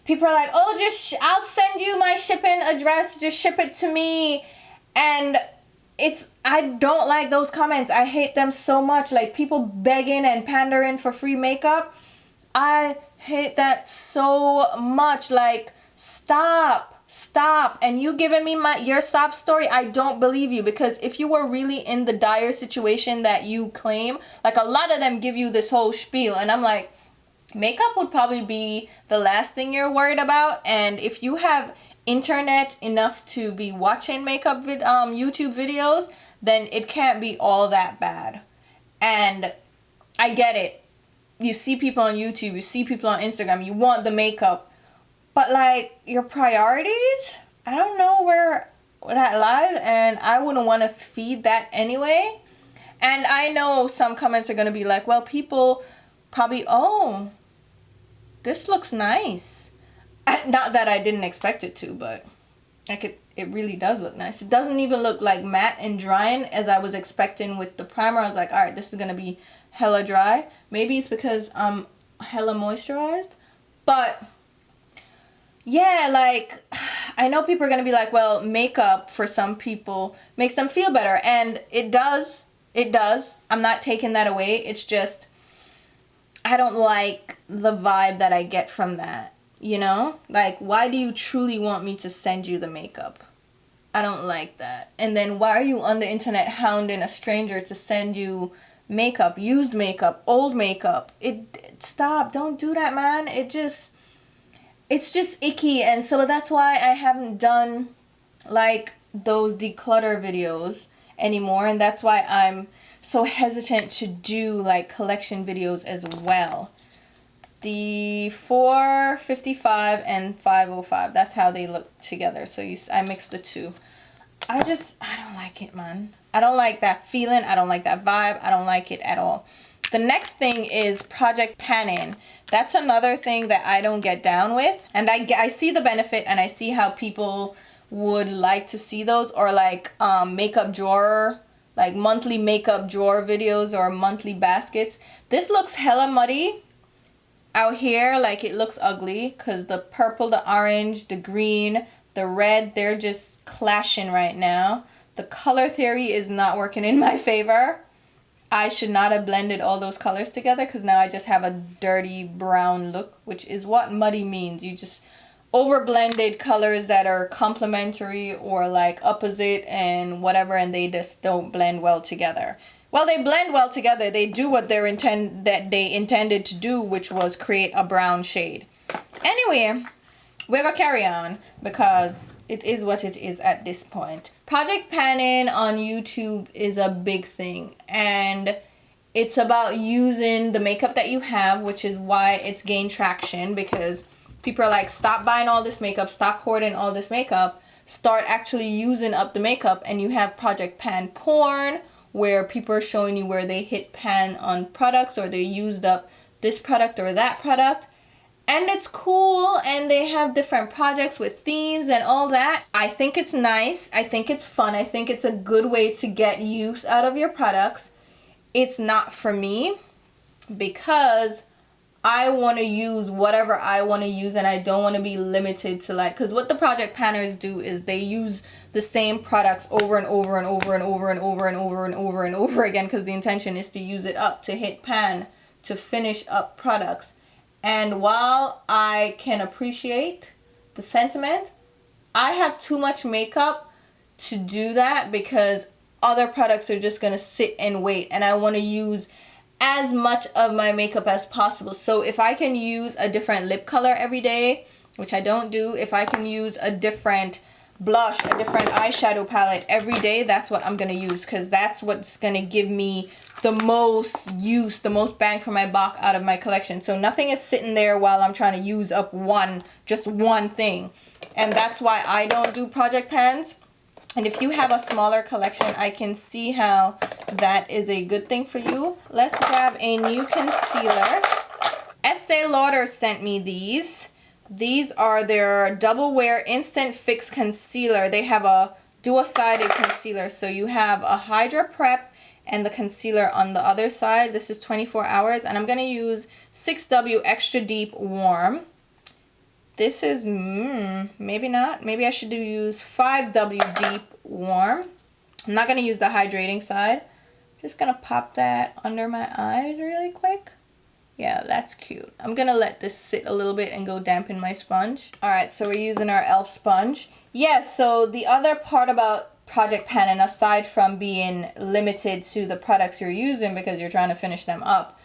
people are like, oh, I'll send you my shipping address. Just ship it to me. And I don't like those comments. I hate them so much. Like, people begging and pandering for free makeup. I hate that so much. Like, stop. And you giving me your sob story, I don't believe you. Because if you were really in the dire situation that you claim, like a lot of them give you this whole spiel. And I'm like, makeup would probably be the last thing you're worried about. And if you have internet enough to be watching makeup YouTube videos, then it can't be all that bad. And I get it. You see people on YouTube, you see people on Instagram, you want the makeup. But like, your priorities, I don't know where that lies, and I wouldn't want to feed that anyway. And I know some comments are going to be like, well, people probably, oh, this looks nice. Not that I didn't expect it to, but it really does look nice. It doesn't even look like matte and drying as I was expecting with the primer. I was like, all right, this is going to be hella dry. Maybe it's because I'm hella moisturized. But yeah, like, I know people are going to be like, well, makeup for some people makes them feel better. And it does. It does. I'm not taking that away. It's just, I don't like the vibe that I get from that. You know? Like, why do you truly want me to send you the makeup? I don't like that. And then why are you on the internet hounding a stranger to send you makeup, used makeup, old makeup? Stop. Don't do that, man. It's just icky. And so that's why I haven't done like those declutter videos anymore. And that's why I'm so hesitant to do like collection videos as well. the 455 and 505. That's how they look together. So I mixed the two. I don't like it, man. I don't like that feeling. I don't like that vibe. I don't like it at all. The next thing is Project Pan-In. That's another thing that I don't get down with. And I see the benefit, and I see how people would like to see those, or like makeup drawer, like monthly makeup drawer videos or monthly baskets. This looks hella muddy out here. Like, it looks ugly because the purple, the orange, the green, the red, they're just clashing right now. The color theory is not working in my favor. I should not have blended all those colors together, because now I just have a dirty brown look, which is what muddy means. You just over blended colors that are complementary or like opposite and whatever, and they just don't blend well together. Well, they blend well together. They do what they intended to do, which was create a brown shade. Anyway, we're gonna carry on because it is what it is at this point. Project Pan-In on YouTube is a big thing, and it's about using the makeup that you have, which is why it's gained traction, because people are like, stop buying all this makeup, stop hoarding all this makeup, start actually using up the makeup. And you have Project Pan Porn, where people are showing you where they hit pan on products, or they used up this product or that product. And it's cool, and they have different projects with themes and all that. I think it's nice. I think it's fun. I think it's a good way to get use out of your products. It's not for me, because I want to use whatever I want to use, and I don't want to be limited to like, because what the Project Panners do is they use the same products over and over and over and over and over and over and over and over again, because the intention is to use it up, to hit pan, to finish up products. And while I can appreciate the sentiment, I have too much makeup to do that, because other products are just going to sit and wait, and I want to use as much of my makeup as possible. So if I can use a different lip color every day, which I don't do, if I can use a different blush, a different eyeshadow palette every day, that's what I'm going to use, because that's what's going to give me the most use, the most bang for my buck out of my collection. So nothing is sitting there while I'm trying to use up just one thing. And that's why I don't do project pans. And if you have a smaller collection, I can see how that is a good thing for you. Let's grab a new concealer. Estee Lauder sent me these. These are their Double Wear Instant Fix Concealer. They have a dual-sided concealer. So you have a Hydra Prep and the concealer on the other side. This is 24 hours. And I'm going to use 6W Extra Deep Warm. This is, maybe not. Maybe I should use 5W Deep Warm. I'm not going to use the hydrating side. Just going to pop that under my eyes really quick. Yeah, that's cute. I'm going to let this sit a little bit and go dampen my sponge. Alright, so we're using our e.l.f. sponge. Yeah, so the other part about Project Pan, and aside from being limited to the products you're using because you're trying to finish them up,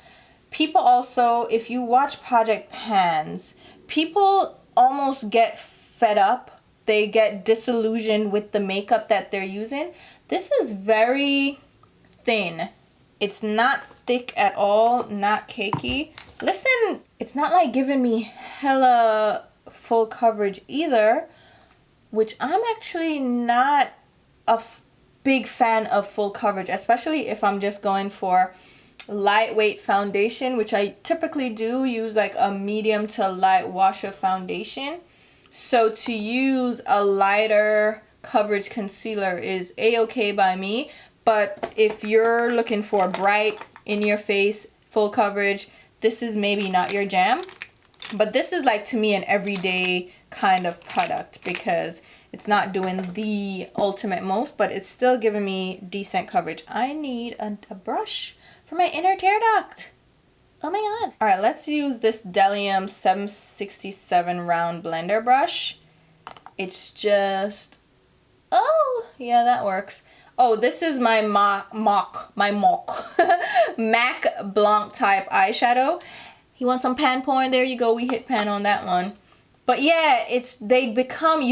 people also, if you watch Project Pans, people almost get fed up. They get disillusioned with the makeup that they're using. This is very thin. It's not thick at all, not cakey. Listen, it's not like giving me hella full coverage either, which I'm actually not a big fan of full coverage, especially if I'm just going for lightweight foundation, which I typically do use like a medium to light wash of foundation. So to use a lighter coverage concealer is a-okay by me. But if you're looking for bright, in your face, full coverage, this is maybe not your jam. But this is like, to me, an everyday kind of product, because it's not doing the ultimate most, but it's still giving me decent coverage. I need a brush for my inner tear duct. Oh my god. Alright, let's use this Delium 767 round blender brush. It's just, oh, yeah, that works. Oh, this is my MAC Blanc type eyeshadow. You want some pan porn? There you go. We hit pan on that one. But yeah, you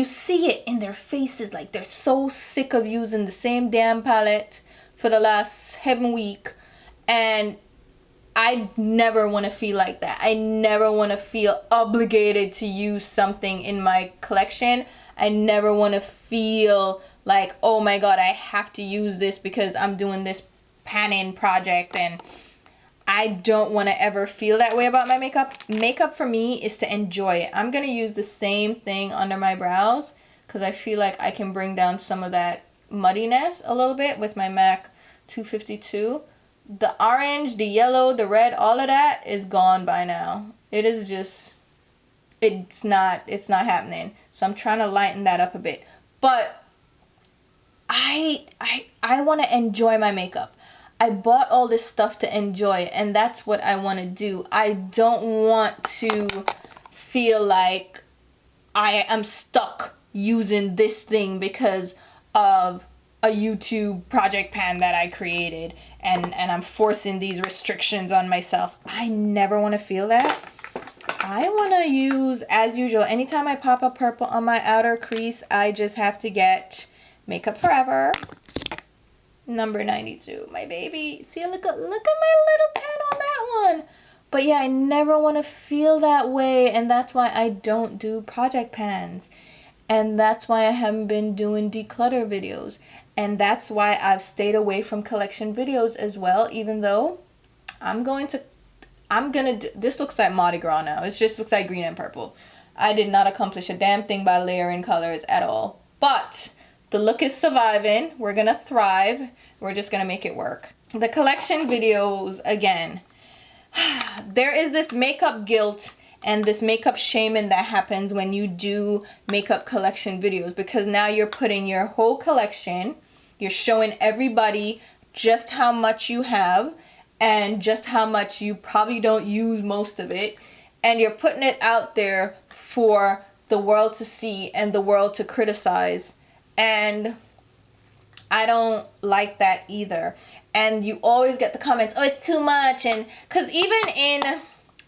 see it in their faces. Like, they're so sick of using the same damn palette for the last 7 weeks. And I never want to feel like that. I never want to feel obligated to use something in my collection. I never want to feel like, oh my god, I have to use this because I'm doing this pan-in project, and I don't want to ever feel that way about my makeup. Makeup for me is to enjoy it. I'm going to use the same thing under my brows because I feel like I can bring down some of that muddiness a little bit with my MAC 252. The orange, the yellow, the red, all of that is gone by now. It is just, it's not happening. So I'm trying to lighten that up a bit. But I want to enjoy my makeup. I bought all this stuff to enjoy, and that's what I want to do. I don't want to feel like I am stuck using this thing because of a YouTube project pan that I created, and I'm forcing these restrictions on myself. I never want to feel that. I want to use, as usual, anytime I pop a purple on my outer crease, I just have to get Makeup Forever number 92, my baby. See, look at my little pen on that one. But yeah, I never want to feel that way, and that's why I don't do project pans. And that's why I haven't been doing declutter videos. And that's why I've stayed away from collection videos as well, even though this looks like Mardi Gras now. It just looks like green and purple. I did not accomplish a damn thing by layering colors at all. But the look is surviving. We're going to thrive. We're just going to make it work. The collection videos, again, there is this makeup guilt and this makeup shaming that happens when you do makeup collection videos, because now you're putting your whole collection, you're showing everybody just how much you have and just how much you probably don't use most of it, and you're putting it out there for the world to see and the world to criticize. And I don't like that either. And you always get the comments, oh, it's too much. And because even in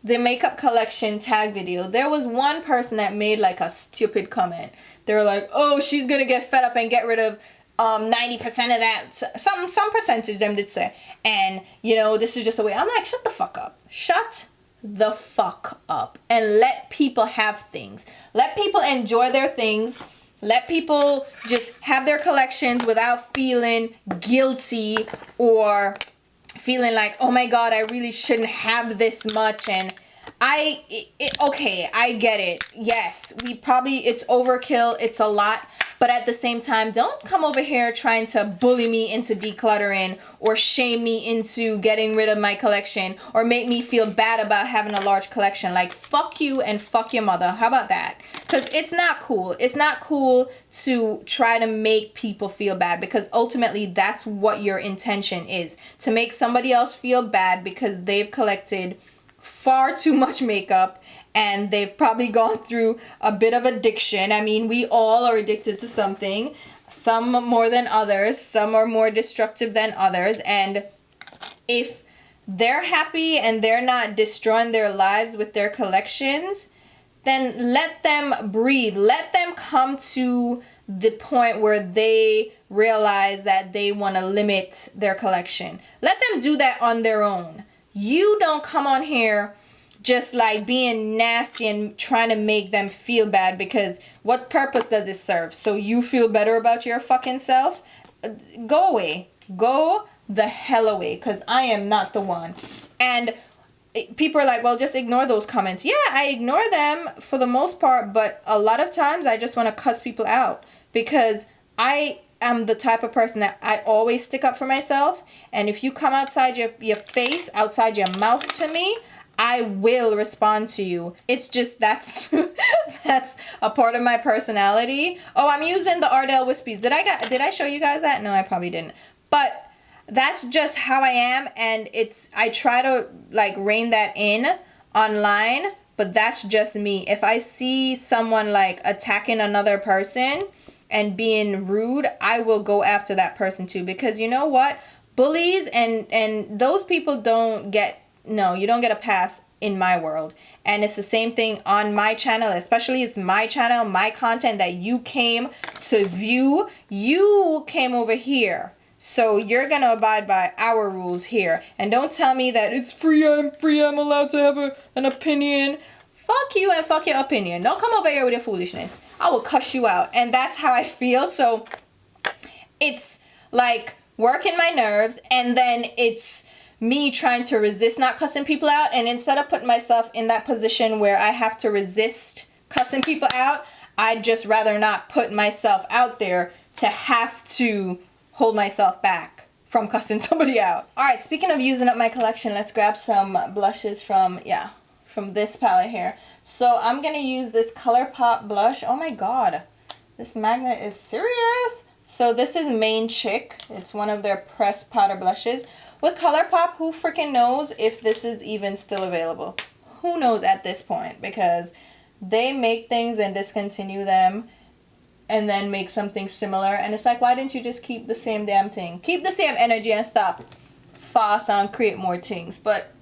the makeup collection tag video, there was one person that made like a stupid comment. They were like, oh, she's gonna get fed up and get rid of 90% of that. Some percentage them did say. And you know, this is just a way. I'm like, shut the fuck up. Shut the fuck up and let people have things. Let people enjoy their things. Let people just have their collections without feeling guilty or feeling like, oh my god, I really shouldn't have this much. And okay, I get it. Yes, it's overkill, it's a lot. But at the same time, don't come over here trying to bully me into decluttering or shame me into getting rid of my collection or make me feel bad about having a large collection. Like, fuck you and fuck your mother. How about that? Because it's not cool. It's not cool to try to make people feel bad, because ultimately that's what your intention is. To make somebody else feel bad because they've collected far too much makeup and they've probably gone through a bit of addiction. I mean, we all are addicted to something, some more than others, some are more destructive than others. And if they're happy and they're not destroying their lives with their collections, then let them breathe. Let them come to the point where they realize that they want to limit their collection. Let them do that on their own. You don't come on here just like being nasty and trying to make them feel bad, because what purpose does it serve? So you feel better about your fucking self? Go away. Go the hell away, because I am not the one. And people are like, well, just ignore those comments. Yeah, I ignore them for the most part, but a lot of times I just want to cuss people out, because I am the type of person that I always stick up for myself. And if you come outside your face, outside your mouth to me, I will respond to you. It's just that's a part of my personality. Oh, I'm using the Ardell Wispies. Did I show you guys that? No, I probably didn't. But that's just how I am, and I try to like rein that in online, but that's just me. If I see someone like attacking another person and being rude, I will go after that person too, because you know what? Bullies and those people don't get you don't get a pass in my world. And it's the same thing on my channel, especially it's my channel, my content that you came to view. You came over here. So you're gonna abide by our rules here. And don't tell me that it's free, I'm allowed to have an opinion. Fuck you and fuck your opinion. Don't come over here with your foolishness. I will cuss you out. And that's how I feel. So it's like working my nerves, and then it's me trying to resist not cussing people out. And instead of putting myself in that position where I have to resist cussing people out, I'd just rather not put myself out there to have to hold myself back from cussing somebody out. Alright, speaking of using up my collection, let's grab some blushes from this palette here. So I'm going to use this ColourPop blush. Oh my god, this magnet is serious. So this is Main Chick. It's one of their pressed powder blushes. With ColourPop, who freaking knows if this is even still available? Who knows at this point? Because they make things and discontinue them and then make something similar. And it's like, why didn't you just keep the same damn thing? Keep the same energy and stop fast and create more things. But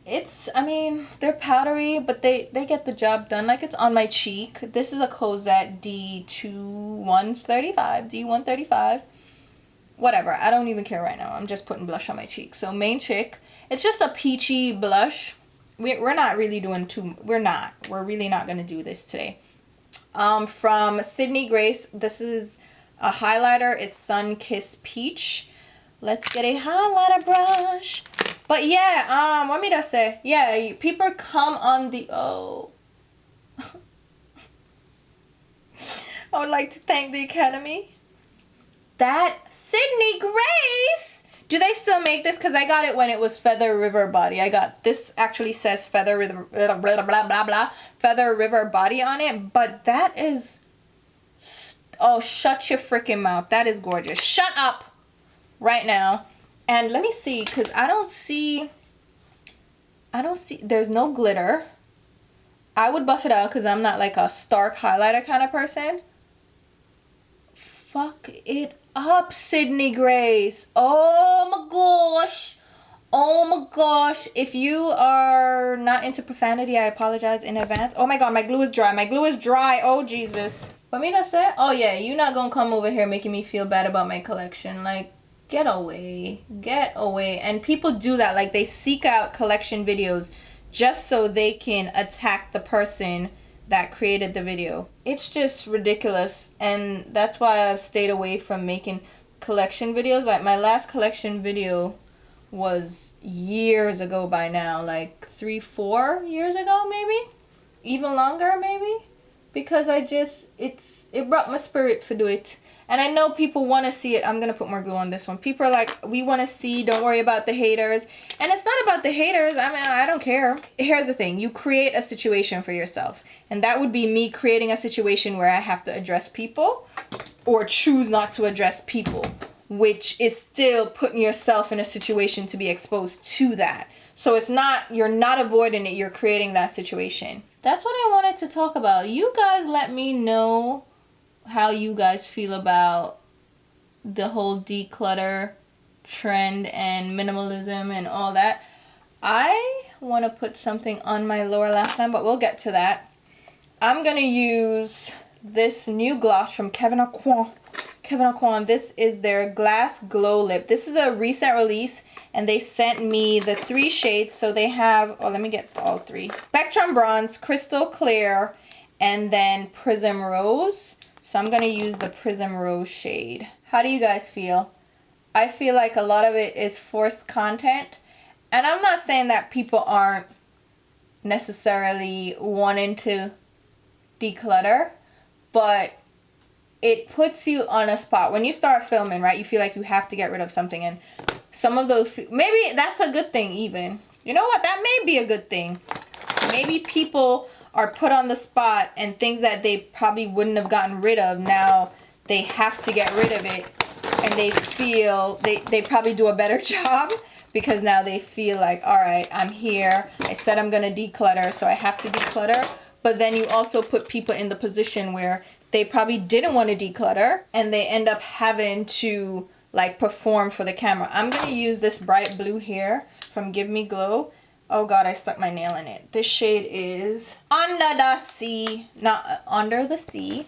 it's, I mean, they're powdery, but they get the job done. Like, it's on my cheek. This is a Cosette D135. Whatever. I don't even care right now. I'm just putting blush on my cheek. So Main Chick. It's just a peachy blush. We're not really doing too... We're really not going to do this today. From Sydney Grace. This is a highlighter. It's Sun Kiss Peach. Let's get a highlighter brush. But yeah, what me to say? Yeah, people come on the... Oh. I would like to thank the Academy. That Sydney Grace! Do they still make this? Because I got it when it was Feather River Body. I got... This actually says Feather River... Blah, blah, blah, blah. Feather River Body on it. But that is... Oh, shut your freaking mouth. That is gorgeous. Shut up! Right now. And let me see, because I don't see, there's no glitter. I would buff it out because I'm not like a stark highlighter kind of person. Fuck it up, Sydney Grace. Oh my gosh. Oh my gosh. If you are not into profanity, I apologize in advance. Oh my god, my glue is dry. My glue is dry. Oh Jesus. What me that say? Oh yeah, you're not gonna come over here making me feel bad about my collection. Like, get away. Get away. And people do that. Like, they seek out collection videos just so they can attack the person that created the video. It's just ridiculous. And that's why I've stayed away from making collection videos. Like, my last collection video was years ago by now. Like 3-4 years ago, maybe? Even longer, maybe? Because I just, it brought my spirit to do it. And I know people want to see it. I'm going to put more glue on this one. People are like, we want to see, don't worry about the haters. And it's not about the haters. I mean, I don't care. Here's the thing. You create a situation for yourself. And that would be me creating a situation where I have to address people or choose not to address people, which is still putting yourself in a situation to be exposed to that. So it's not, you're not avoiding it. You're creating that situation. That's what I wanted to talk about. You guys let me know how you guys feel about the whole declutter trend and minimalism and all that. I want to put something on my lower lash line, but we'll get to that. I'm going to use this new gloss from Kevyn Aucoin. This is their Glass Glow Lip. This is a recent release, and they sent me the 3 shades. So they have, oh, let me get all 3. Spectrum Bronze, Crystal Clear, and then Prism Rose. So I'm going to use the Prism Rose shade. How do you guys feel? I feel like a lot of it is forced content. And I'm not saying that people aren't necessarily wanting to declutter, but it puts you on a spot. When you start filming, right, you feel like you have to get rid of something. And some of those, maybe that's a good thing even. You know what? That may be a good thing. Maybe people are put on the spot and things that they probably wouldn't have gotten rid of, now they have to get rid of it, and they feel they probably do a better job because now they feel like, all right, I'm here, I said I'm gonna declutter, so I have to declutter. But then you also put people in the position where they probably didn't want to declutter and they end up having to like perform for the camera. I'm gonna use this bright blue here from Give Me Glow. Oh god, I stuck my nail in it. This shade is Under the Sea. Not Under the Sea.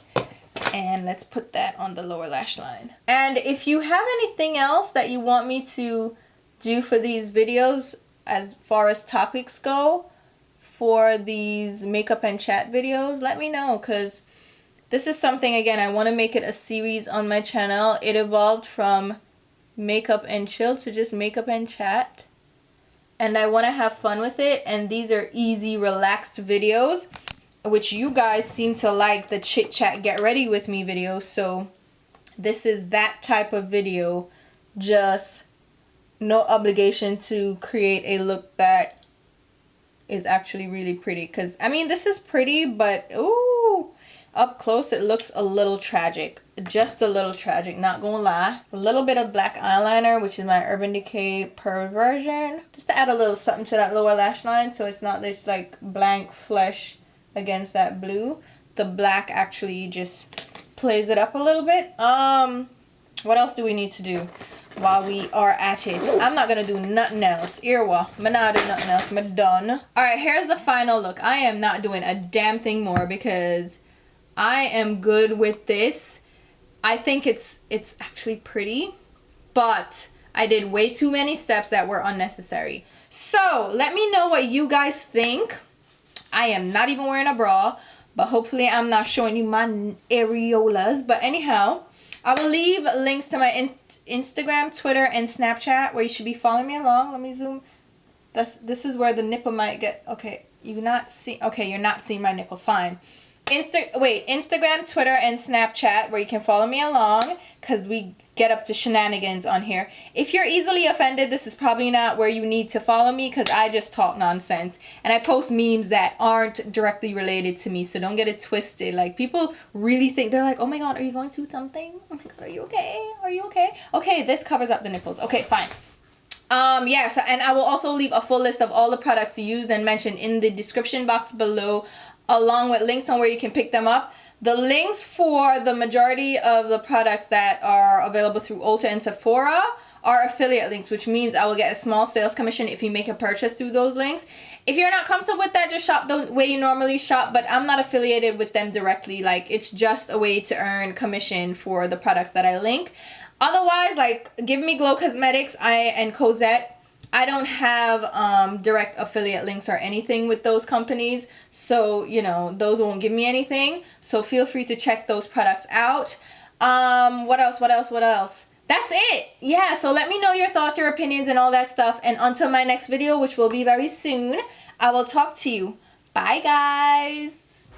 And let's put that on the lower lash line. And if you have anything else that you want me to do for these videos as far as topics go for these makeup and chat videos, let me know, because this is something, again, I want to make it a series on my channel. It evolved from makeup and chill to just makeup and chat, and I want to have fun with it. And these are easy, relaxed videos, which you guys seem to like the chit chat get ready with me videos. So this is that type of video, just no obligation to create a look that is actually really pretty. Because I mean, this is pretty, but ooh, up close it looks a little tragic, just a little tragic, not gonna lie. A little bit of black eyeliner, which is my Urban Decay Perversion, just to add a little something to that lower lash line, so it's not this like blank flesh against that blue. The black actually just plays it up a little bit. What else do we need to do while we are at it? I'm not gonna do nothing else. Irwa, I'm not doing nothing else. I'm done. All right, here's the final look. I am not doing a damn thing more because I am good with this. I think it's actually pretty, but I did way too many steps that were unnecessary. So let me know what you guys think. I am not even wearing a bra, but hopefully I'm not showing you my areolas. But anyhow, I will leave links to my Instagram, Twitter, and Snapchat where you should be following me along. Let me zoom. This is where the nipple might get. Okay, you're not seeing my nipple. Fine. Instagram, Twitter, and Snapchat where you can follow me along, because we get up to shenanigans on here. If you're easily offended, this is probably not where you need to follow me, because I just talk nonsense and I post memes that aren't directly related to me, so don't get it twisted. Like, people really think, they're like, oh my god, are you going through something? Oh my god, are you okay? Are you okay? Okay, this covers up the nipples. Okay, fine. Yeah, so, and I will also leave a full list of all the products used and mentioned in the description box below, along with links on where you can pick them up. The links for the majority of the products that are available through Ulta and Sephora are affiliate links, which means I will get a small sales commission if you make a purchase through those links. If you're not comfortable with that, just shop the way you normally shop, but I'm not affiliated with them directly. Like, it's just a way to earn commission for the products that I link. Otherwise, like, Give Me Glow Cosmetics and Cosette, I don't have direct affiliate links or anything with those companies, so, you know, those won't give me anything. So feel free to check those products out. What else? That's it. Yeah, so let me know your thoughts, your opinions, and all that stuff. And until my next video, which will be very soon, I will talk to you. Bye, guys.